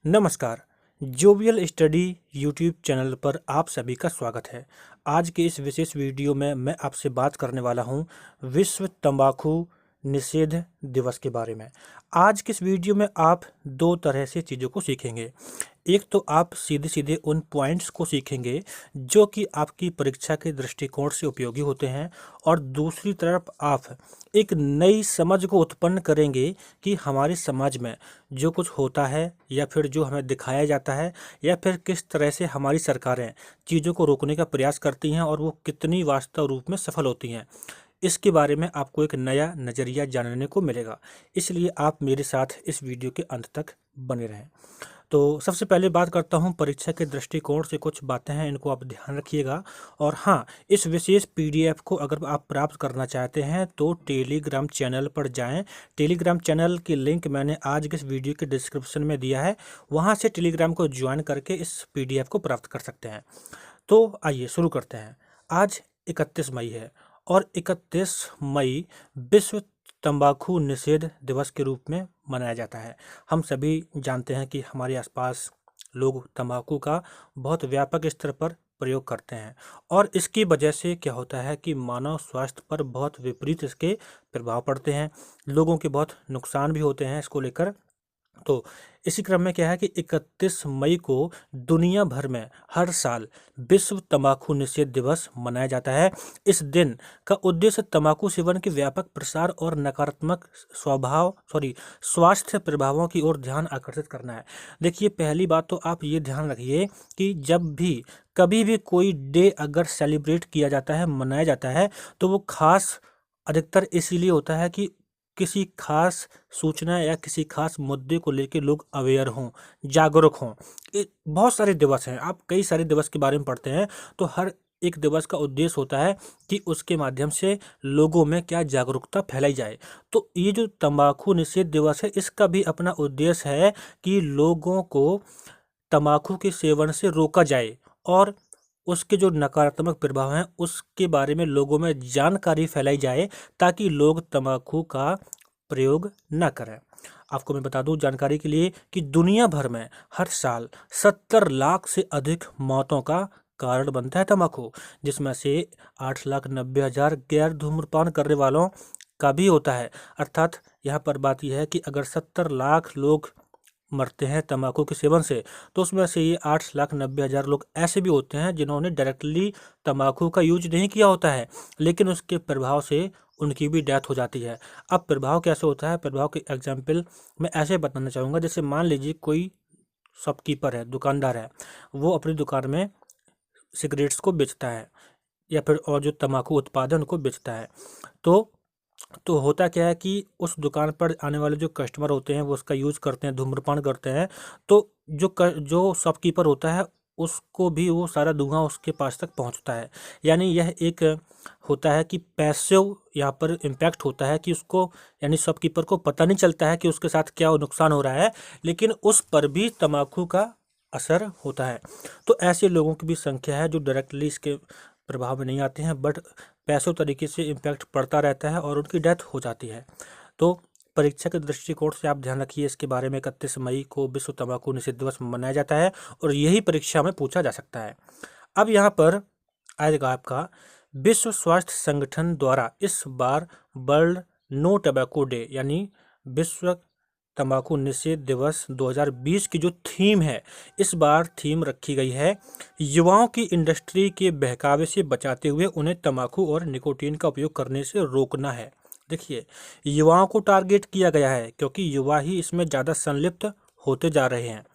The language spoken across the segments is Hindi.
नमस्कार। जोवियल स्टडी यूट्यूब चैनल पर आप सभी का स्वागत है। आज के इस विशेष वीडियो में मैं आपसे बात करने वाला हूं विश्व तंबाकू निषेध दिवस के बारे में। आज के इस वीडियो में आप दो तरह से चीज़ों को सीखेंगे। एक तो आप सीधे सीधे उन पॉइंट्स को सीखेंगे जो कि आपकी परीक्षा के दृष्टिकोण से उपयोगी होते हैं, और दूसरी तरफ आप एक नई समझ को उत्पन्न करेंगे कि हमारे समाज में जो कुछ होता है या फिर जो हमें दिखाया जाता है या फिर किस तरह से हमारी सरकारें चीज़ों को रोकने का प्रयास करती हैं और वो कितनी वास्तव रूप में सफल होती हैं, इसके बारे में आपको एक नया नज़रिया जानने को मिलेगा। इसलिए आप मेरे साथ इस वीडियो के अंत तक बने रहें। तो सबसे पहले बात करता हूं परीक्षा के दृष्टिकोण से कुछ बातें हैं, इनको आप ध्यान रखिएगा। और हाँ, इस विशेष पीडीएफ को अगर आप प्राप्त करना चाहते हैं तो टेलीग्राम चैनल पर जाएं। टेलीग्राम चैनल की लिंक मैंने आज के इस वीडियो के डिस्क्रिप्शन में दिया है, वहां से टेलीग्राम को ज्वाइन करके इस पीडीएफ को प्राप्त कर सकते हैं। तो आइए शुरू करते हैं। आज 31 मई है और 31 मई विश्व तंबाकू निषेध दिवस के रूप में मनाया जाता है। हम सभी जानते हैं कि हमारे आसपास लोग तंबाकू का बहुत व्यापक स्तर पर प्रयोग करते हैं, और इसकी वजह से क्या होता है कि मानव स्वास्थ्य पर बहुत विपरीत इसके प्रभाव पड़ते हैं। लोगों के बहुत नुकसान भी होते हैं इसको लेकर। तो इसी क्रम में क्या है कि 31 मई को दुनिया भर में हर साल विश्व तंबाकू निषेध दिवस मनाया जाता है। इस दिन का उद्देश्य तंबाकू सेवन के व्यापक प्रसार और नकारात्मक स्वास्थ्य प्रभावों की ओर ध्यान आकर्षित करना है। देखिए, पहली बात तो आप ये ध्यान रखिए कि जब भी कभी भी कोई डे अगर सेलिब्रेट किया जाता है, मनाया जाता है, तो वो खास अधिकतर इसीलिए होता है कि किसी खास सूचना या किसी खास मुद्दे को लेकर लोग अवेयर हों, जागरूक हों। बहुत सारे दिवस हैं, आप कई सारे दिवस के बारे में पढ़ते हैं, तो हर एक दिवस का उद्देश्य होता है कि उसके माध्यम से लोगों में क्या जागरूकता फैलाई जाए। तो ये जो तंबाकू निषेध दिवस है, इसका भी अपना उद्देश्य है कि लोगों को तंबाकू के सेवन से रोका जाए और उसके जो नकारात्मक प्रभाव हैं उसके बारे में लोगों में जानकारी फैलाई जाए, ताकि लोग तंबाकू का प्रयोग न करें। आपको मैं बता दूं जानकारी के लिए कि दुनिया भर में हर साल 70 लाख से अधिक मौतों का कारण बनता है तंबाकू, जिसमें से 8,90,000 गैर धूम्रपान करने वालों का भी होता है। अर्थात यहाँ पर बात यह है कि अगर 70 लाख लोग मरते हैं तंबाकू के सेवन से, तो उसमें से ये 8,90,000 लोग ऐसे भी होते हैं जिन्होंने डायरेक्टली तंबाकू का यूज नहीं किया होता है, लेकिन उसके प्रभाव से उनकी भी डेथ हो जाती है। अब प्रभाव कैसे होता है, प्रभाव के एग्जाम्पल मैं ऐसे बताना चाहूँगा। जैसे मान लीजिए कोई शॉपकीपर है, दुकानदार है, वो अपनी दुकान में सिगरेट्स को बेचता है या फिर और जो तंबाकू उत्पादन को बेचता है। तो होता क्या है कि उस दुकान पर आने वाले जो कस्टमर होते हैं वो उसका यूज़ करते हैं, धूम्रपान करते हैं। तो जो शॉपकीपर होता है उसको भी वो सारा धुआं उसके पास तक पहुंचता है। यानी यह एक होता है कि पैसिव यहाँ पर इम्पैक्ट होता है कि उसको, यानी शॉपकीपर को पता नहीं चलता है कि उसके साथ क्या नुकसान हो रहा है, लेकिन उस पर भी तंबाकू का असर होता है। तो ऐसे लोगों की भी संख्या है जो डायरेक्टली इसके प्रभाव में नहीं आते हैं, बट पैसिव तरीके से इम्पैक्ट पड़ता रहता है और उनकी डेथ हो जाती है। तो परीक्षा के दृष्टिकोण से आप ध्यान रखिए इसके बारे में। 31 मई को विश्व तंबाकू निषेध दिवस मनाया जाता है और यही परीक्षा में पूछा जा सकता है। अब यहाँ पर आएगा आपका विश्व स्वास्थ्य संगठन द्वारा इस बार वर्ल्ड नो टबैको डे यानी विश्व तंबाकू निषेध दिवस 2020 की जो थीम है, इस बार थीम रखी गई है युवाओं की इंडस्ट्री के बहकावे से बचाते हुए उन्हें तंबाकू और निकोटीन का उपयोग करने से रोकना है। देखिए, युवाओं को टारगेट किया गया है क्योंकि युवा ही इसमें ज़्यादा संलिप्त होते जा रहे हैं।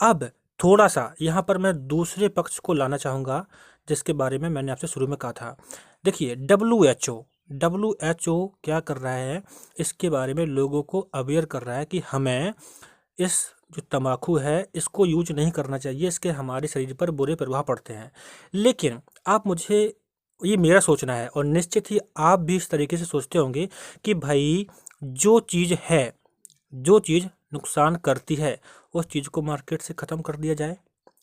अब थोड़ा सा यहाँ पर मैं दूसरे पक्ष को लाना चाहूँगा, जिसके बारे में मैंने आपसे शुरू में कहा था। देखिए, WHO क्या कर रहा है, इसके बारे में लोगों को अवेयर कर रहा है कि हमें इस जो तंबाकू है इसको यूज नहीं करना चाहिए, इसके हमारे शरीर पर बुरे प्रभाव पड़ते हैं। लेकिन आप मुझे, ये मेरा सोचना है और निश्चित ही आप भी इस तरीके से सोचते होंगे कि भाई जो चीज़ है, जो चीज़ नुकसान करती है, उस चीज़ को मार्केट से ख़त्म कर दिया जाए,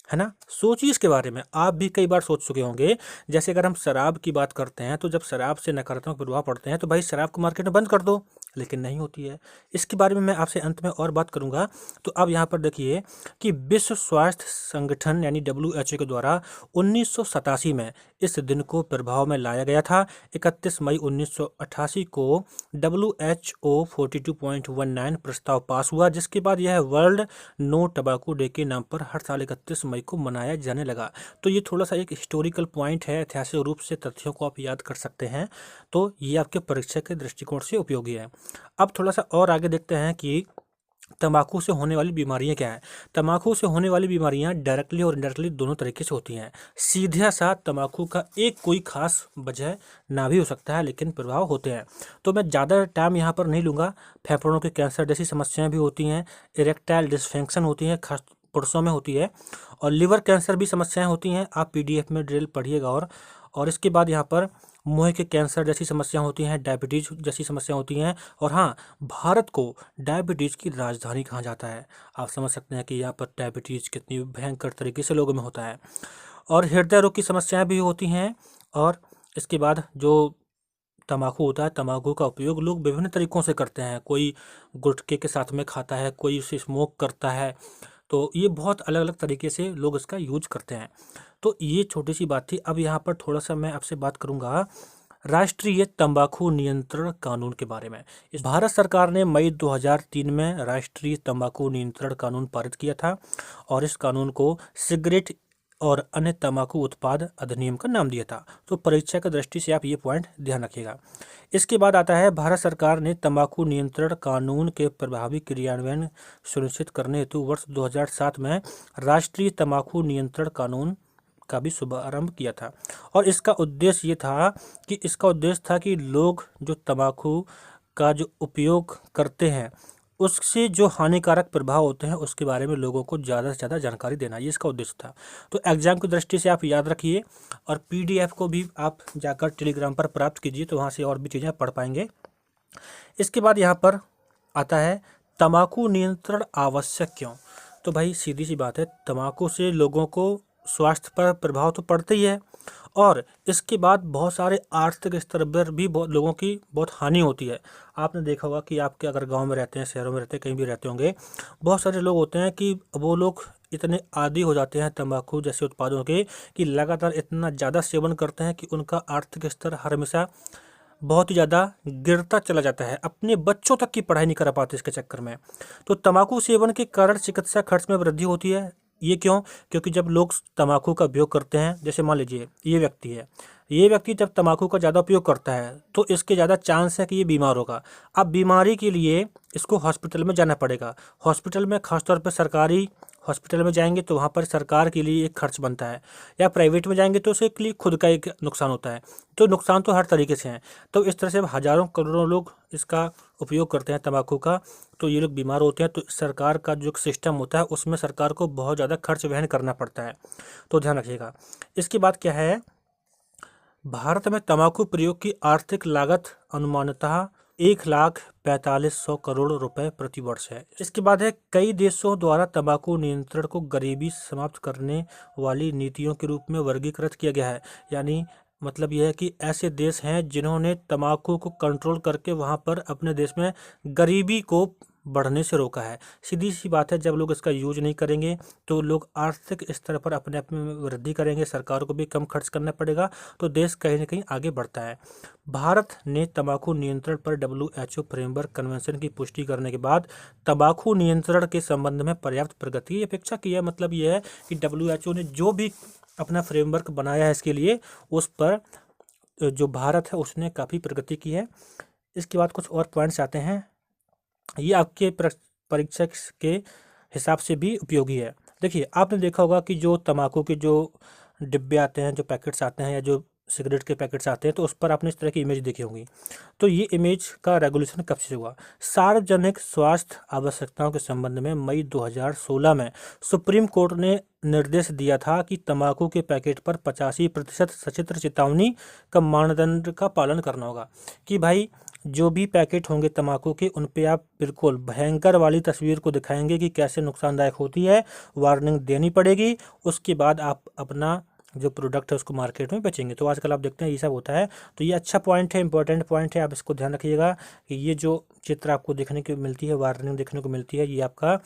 है ना। सोचिए इसके बारे में, आप भी कई बार सोच चुके होंगे। जैसे अगर हम शराब की बात करते हैं, तो जब शराब से नकारात्मक प्रभाव पड़ते हैं तो भाई शराब को मार्केट में बंद कर दो, लेकिन नहीं होती है। इसके बारे में मैं आपसे अंत में और बात करूंगा। तो अब यहाँ पर देखिए कि विश्व स्वास्थ्य संगठन यानी WHO के द्वारा 1987 में इस दिन को प्रभाव में लाया गया था। 31 मई 1988 को WHO 42.19 प्रस्ताव पास हुआ, जिसके बाद यह वर्ल्ड नो टबैको डे के नाम पर हर साल 31 मई को मनाया जाने लगा। तो ये थोड़ा सा एक हिस्टोरिकल पॉइंट है, ऐतिहासिक रूप से तथ्यों को आप याद कर सकते हैं, तो ये आपके परीक्षा के दृष्टिकोण से उपयोगी है। अब थोड़ा सा और आगे देखते हैं कि तंबाकू से होने वाली बीमारियां क्या है। तंबाकू से होने वाली बीमारियां डायरेक्टली और इनडायरेक्टली दोनों तरीके से होती हैं। सीधा सा तंबाकू का एक कोई खास वजह ना भी हो सकता है, लेकिन प्रभाव होते हैं। तो मैं ज़्यादा टाइम यहाँ पर नहीं लूँगा। फेफड़ों के कैंसर जैसी समस्याएं भी होती हैं, इरेक्टाइल डिसफंक्शन होती हैं, खास पुरुषों में होती है, और लिवर कैंसर भी समस्याएं होती हैं। आप PDF में ड्रिल पढ़िएगा। और इसके बाद यहाँ पर मुंह के कैंसर जैसी समस्या होती हैं, डायबिटीज जैसी समस्या होती हैं। और हाँ, भारत को डायबिटीज़ की राजधानी कहा जाता है। आप समझ सकते हैं कि यहाँ पर डायबिटीज़ कितनी भयंकर तरीके से लोगों में होता है। और हृदय रोग की समस्याएं भी होती हैं। और इसके बाद जो तम्बाकू होता है, तम्बाकू का उपयोग लोग विभिन्न तरीक़ों से करते हैं। कोई गुटखे के साथ में खाता है, कोई उसे स्मोक करता है। तो ये बहुत अलग अलग तरीके से लोग इसका यूज करते हैं। तो ये छोटी सी बात थी। अब यहाँ पर थोड़ा सा मैं आपसे बात करूँगा राष्ट्रीय तंबाकू नियंत्रण कानून के बारे में। इस भारत सरकार ने मई 2003 में राष्ट्रीय तंबाकू नियंत्रण कानून पारित किया था, और इस कानून को सिगरेट और अन्य तंबाकू उत्पाद अधिनियम का नाम दिया था। तो परीक्षा की दृष्टि से आप ये पॉइंट ध्यान रखिएगा। इसके बाद आता है, भारत सरकार ने तंबाकू नियंत्रण कानून के प्रभावी क्रियान्वयन सुनिश्चित करने हेतु वर्ष 2007 में राष्ट्रीय तंबाकू नियंत्रण कानून का भी शुभारंभ किया था। और इसका उद्देश्य था कि लोग जो तंबाकू का जो उपयोग करते हैं उससे जो हानिकारक प्रभाव होते हैं उसके बारे में लोगों को ज़्यादा से ज़्यादा जानकारी देना, ये इसका उद्देश्य था। तो एग्जाम की दृष्टि से आप याद रखिए, और PDF को भी आप जाकर टेलीग्राम पर प्राप्त कीजिए, तो वहाँ से और भी चीज़ें पढ़ पाएंगे। इसके बाद यहाँ पर आता है, तंबाकू नियंत्रण आवश्यक क्यों। तो भाई सीधी सी बात है, तंबाकू से लोगों को स्वास्थ्य पर प्रभाव तो पड़ता ही है, और इसके बाद बहुत सारे आर्थिक स्तर पर भी बहुत लोगों की बहुत हानि होती है। आपने देखा होगा कि आपके अगर गांव में रहते हैं, शहरों में रहते हैं, कहीं भी रहते होंगे, बहुत सारे लोग होते हैं कि वो लोग इतने आदी हो जाते हैं तंबाकू जैसे उत्पादों के कि लगातार इतना ज़्यादा सेवन करते हैं कि उनका आर्थिक स्तर हमेशा बहुत ही ज़्यादा गिरता चला जाता है। अपने बच्चों तक की पढ़ाई नहीं करा पाते इसके चक्कर में। तो तंबाकू सेवन के कारण चिकित्सा खर्च में वृद्धि होती है। ये क्यों? क्योंकि जब लोग तंबाकू का उपयोग करते हैं, जैसे मान लीजिए ये व्यक्ति जब तंबाकू का ज़्यादा उपयोग करता है तो इसके ज़्यादा चांस है कि ये बीमार होगा। अब बीमारी के लिए इसको हॉस्पिटल में जाना पड़ेगा। हॉस्पिटल में खासतौर पर सरकारी हॉस्पिटल में जाएंगे तो वहाँ पर सरकार के लिए एक खर्च बनता है, या प्राइवेट में जाएंगे तो उसके लिए खुद का एक नुकसान होता है। तो नुकसान तो हर तरीके से हैं। तो इस तरह से हज़ारों करोड़ों लोग इसका उपयोग करते हैं तंबाकू का, तो ये लोग बीमार होते हैं। तो सरकार का जो सिस्टम होता है उसमें सरकार को बहुत ज़्यादा खर्च वहन करना पड़ता है, तो ध्यान रखिएगा। इसके बाद क्या है, भारत में तंबाकू प्रयोग की आर्थिक लागत अनुमानतः 1,45,100 करोड़ रुपए प्रति वर्ष है। इसके बाद है, कई देशों द्वारा तंबाकू नियंत्रण को गरीबी समाप्त करने वाली नीतियों के रूप में वर्गीकृत किया गया है। यानी मतलब यह है कि ऐसे देश हैं जिन्होंने तंबाकू को कंट्रोल करके वहाँ पर अपने देश में गरीबी को बढ़ने से रोका है। सीधी सी बात है, जब लोग इसका यूज नहीं करेंगे तो लोग आर्थिक स्तर पर अपने आप में वृद्धि करेंगे, सरकार को भी कम खर्च करना पड़ेगा, तो देश कहीं ना कहीं आगे बढ़ता है। भारत ने तंबाकू नियंत्रण पर WHO फ्रेमवर्क कन्वेंशन की पुष्टि करने के बाद तंबाकू नियंत्रण के संबंध में पर्याप्त प्रगति की अपेक्षा की है। मतलब यह है कि WHO ने जो भी अपना फ्रेमवर्क बनाया है इसके लिए, उस पर जो भारत है उसने काफ़ी प्रगति की है। इसके बाद कुछ और पॉइंट्स आते हैं, ये आपके परीक्षा के हिसाब से भी उपयोगी है। देखिए, आपने देखा होगा कि जो तंबाकू के जो डिब्बे आते हैं, जो पैकेट्स आते हैं, या जो सिगरेट के पैकेट्स आते हैं, तो उस पर आपने इस तरह की इमेज देखी होगी। तो ये इमेज का रेगुलेशन कब से हुआ? सार्वजनिक स्वास्थ्य आवश्यकताओं के संबंध में मई 2016 में सुप्रीम कोर्ट ने निर्देश दिया था कि तंबाकू के पैकेट पर 85% सचित्र चेतावनी का मानदंड का पालन करना होगा। कि भाई जो भी पैकेट होंगे तंबाकू के, उन पे आप बिल्कुल भयंकर वाली तस्वीर को दिखाएंगे कि कैसे नुकसानदायक होती है, वार्निंग देनी पड़ेगी। उसके बाद आप अपना जो प्रोडक्ट है उसको मार्केट में बेचेंगे। तो आजकल आप देखते हैं ये सब होता है। तो ये अच्छा पॉइंट है, इंपॉर्टेंट पॉइंट है, आप इसको ध्यान रखिएगा कि ये जो चित्र आपको देखने को मिलती है, वार्निंग देखने को मिलती है, ये आपका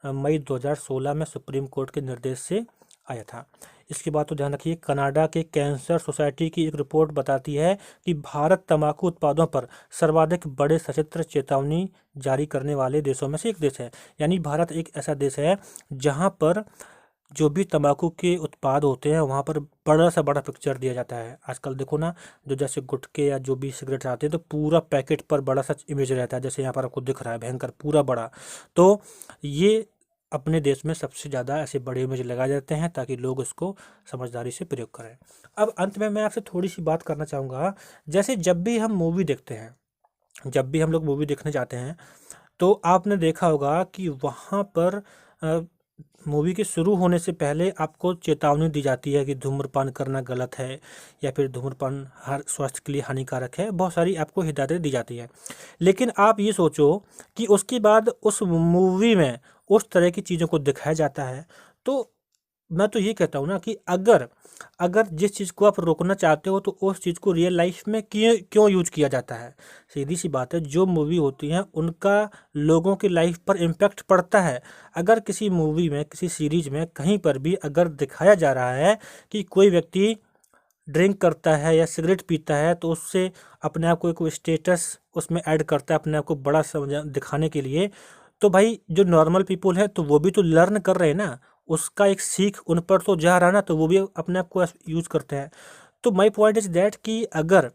मई 2016 में सुप्रीम कोर्ट के निर्देश से आया था। इसके बाद तो ध्यान रखिए, कनाडा के कैंसर सोसाइटी की एक रिपोर्ट बताती है कि भारत तंबाकू उत्पादों पर सर्वाधिक बड़े सचित्र चेतावनी जारी करने वाले देशों में से एक देश है। यानी भारत एक ऐसा देश है जहां पर जो भी तंबाकू के उत्पाद होते हैं वहाँ पर बड़ा सा बड़ा पिक्चर दिया जाता है। आजकल देखो ना, जो जैसे गुटखे या जो भी सिगरेट आते हैं तो पूरा पैकेट पर बड़ा सा इमेज रहता है, जैसे यहाँ पर आपको दिख रहा है भयंकर पूरा बड़ा। तो ये अपने देश में सबसे ज़्यादा ऐसे बड़े इमेज लगाए जाते हैं ताकि लोग उसको समझदारी से प्रयोग करें। अब अंत में मैं आपसे थोड़ी सी बात करना चाहूँगा, जैसे जब भी हम मूवी देखते हैं, जब भी हम लोग मूवी देखने जाते हैं, तो आपने देखा होगा कि वहाँ पर मूवी के शुरू होने से पहले आपको चेतावनी दी जाती है कि धूम्रपान करना गलत है, या फिर धूम्रपान हर स्वास्थ्य के लिए हानिकारक है। बहुत सारी आपको हिदायतें दी जाती हैं। लेकिन आप ये सोचो कि उसके बाद उस मूवी में उस तरह की चीज़ों को दिखाया जाता है। तो मैं तो ये कहता हूँ ना कि अगर अगर जिस चीज़ को आप रोकना चाहते हो तो उस चीज़ को रियल लाइफ में क्यों क्यों यूज किया जाता है। सीधी सी बात है, जो मूवी होती हैं उनका लोगों की लाइफ पर इम्पैक्ट पड़ता है। अगर किसी मूवी में, किसी सीरीज में कहीं पर भी अगर दिखाया जा रहा है कि कोई व्यक्ति ड्रिंक करता है या सिगरेट पीता है, तो उससे अपने आप को एक स्टेटस उसमें ऐड करता है अपने आप को बड़ा समझ दिखाने के लिए, तो भाई जो नॉर्मल पीपल है तो वो भी तो लर्न कर रहे हैं ना, उसका एक सीख उन पर तो जा रहा है ना, तो वो भी अपने आप को यूज करते हैं। तो माई पॉइंट इज दैट कि अगर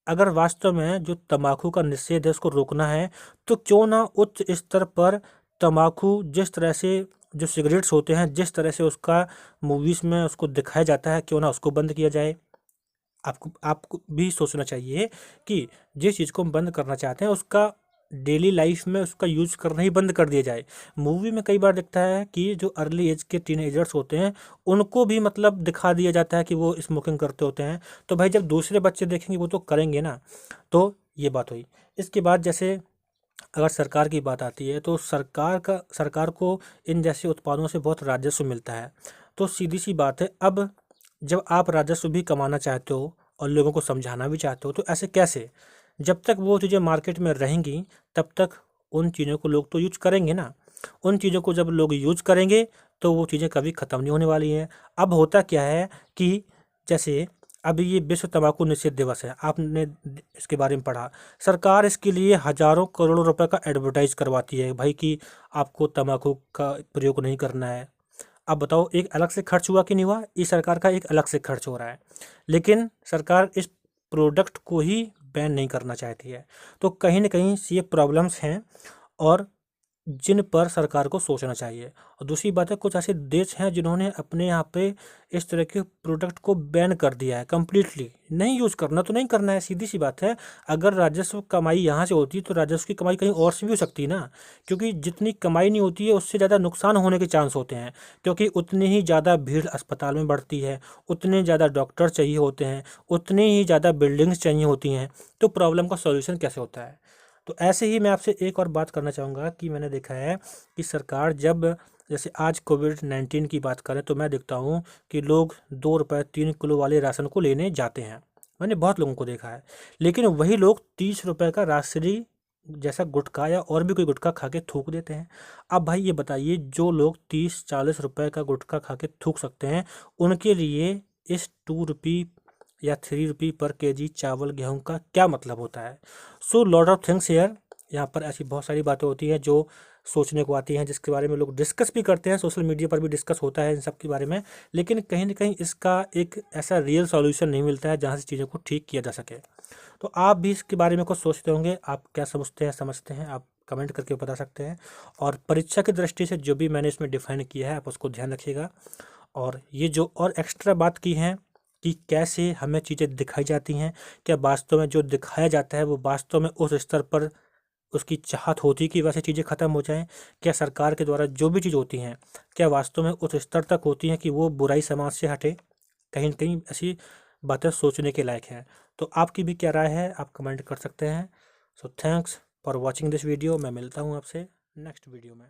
अगर वास्तव में जो तंबाकू का निषेध है उसको रोकना है, तो क्यों ना उच्च स्तर पर तंबाकू जिस तरह से, जो सिगरेट्स होते हैं जिस तरह से उसका मूवीज में उसको दिखाया जाता है, क्यों ना उसको बंद किया जाए। आपको आपको भी सोचना चाहिए कि जिस चीज़ को हम बंद करना चाहते हैं उसका डेली लाइफ में उसका यूज करना ही बंद कर दिया जाए। मूवी में कई बार दिखता है कि जो अर्ली एज के टीनेजर्स होते हैं उनको भी मतलब दिखा दिया जाता है कि वो स्मोकिंग करते होते हैं। तो भाई जब दूसरे बच्चे देखेंगे वो तो करेंगे ना। तो ये बात हुई। इसके बाद जैसे अगर सरकार की बात आती है तो सरकार को इन जैसे उत्पादों से बहुत राजस्व मिलता है। तो सीधी सी बात है, अब जब आप राजस्व भी कमाना चाहते हो और लोगों को समझाना भी चाहते हो, तो ऐसे कैसे? जब तक वो चीज़ें मार्केट में रहेंगी तब तक उन चीज़ों को लोग तो यूज करेंगे ना। उन चीज़ों को जब लोग यूज करेंगे तो वो चीज़ें कभी ख़त्म नहीं होने वाली हैं। अब होता क्या है कि जैसे अभी ये विश्व तंबाकू निषेध दिवस है, आपने इसके बारे में पढ़ा। सरकार इसके लिए हजारों करोड़ों रुपए का एडवर्टाइज करवाती है भाई कि आपको तंबाकू का प्रयोग नहीं करना है। अब बताओ, एक अलग से खर्च हुआ कि नहीं हुआ? इस सरकार का एक अलग से खर्च हो रहा है, लेकिन सरकार इस प्रोडक्ट को ही बैन नहीं करना चाहती है। तो कहीं ना कहीं ये प्रॉब्लम्स हैं और जिन पर सरकार को सोचना चाहिए। और दूसरी बात है, कुछ ऐसे देश हैं जिन्होंने अपने यहाँ पे इस तरह के प्रोडक्ट को बैन कर दिया है कम्प्लीटली। नहीं यूज़ करना तो नहीं करना है, सीधी सी बात है। अगर राजस्व कमाई यहाँ से होती तो राजस्व की कमाई कहीं और से भी हो सकती ना, क्योंकि जितनी कमाई नहीं होती है उससे ज़्यादा नुकसान होने के चांस होते हैं, क्योंकि उतनी ही ज़्यादा भीड़ अस्पताल में बढ़ती है, उतने ज़्यादा डॉक्टर चाहिए होते हैं, उतनी ही ज़्यादा बिल्डिंग्स चाहिए होती हैं। तो प्रॉब्लम का सॉल्यूशन कैसे होता है? तो ऐसे ही मैं आपसे एक और बात करना चाहूँगा कि मैंने देखा है कि सरकार जब, जैसे आज कोविड-19 की बात करें तो मैं देखता हूँ कि लोग 2 रुपए 3 किलो वाले राशन को लेने जाते हैं। मैंने बहुत लोगों को देखा है। लेकिन वही लोग 30 रुपए का राजश्री जैसा गुटखा या और भी कोई गुटखा खा के थूक देते हैं। अब भाई ये बताइए, जो लोग 30-40 रुपए का गुटखा खा के थूक सकते हैं, उनके लिए इस 2 रुपी या 3 रुपी पर केजी चावल गेहूं का क्या मतलब होता है? So lot of things here. यहाँ पर ऐसी बहुत सारी बातें होती हैं जो सोचने को आती हैं, जिसके बारे में लोग डिस्कस भी करते हैं, सोशल मीडिया पर भी डिस्कस होता है इन सब के बारे में। लेकिन कहीं ना कहीं इसका एक ऐसा रियल सॉल्यूशन नहीं मिलता है जहाँ से चीज़ों को ठीक किया जा सके। तो आप भी इसके बारे में कुछ सोचते होंगे, आप क्या समझते हैं, आप कमेंट करके बता सकते हैं। और परीक्षा की दृष्टि से जो भी मैंने इसमें डिफाइन किया है आप उसको ध्यान रखिएगा। और ये जो और एक्स्ट्रा बात की है कि कैसे हमें चीज़ें दिखाई जाती हैं, क्या वास्तव में जो दिखाया जाता है वो वास्तव में उस स्तर पर उसकी चाहत होती है कि वैसे चीज़ें ख़त्म हो जाएं? क्या सरकार के द्वारा जो भी चीज़ होती हैं क्या वास्तव में उस स्तर तक होती हैं कि वो बुराई समाज से हटे? कहीं न कहीं ऐसी बातें सोचने के लायक हैं। तो आपकी भी क्या राय है, आप कमेंट कर सकते हैं। So thanks for watching this video. मैं मिलता हूँ आपसे नेक्स्ट वीडियो में।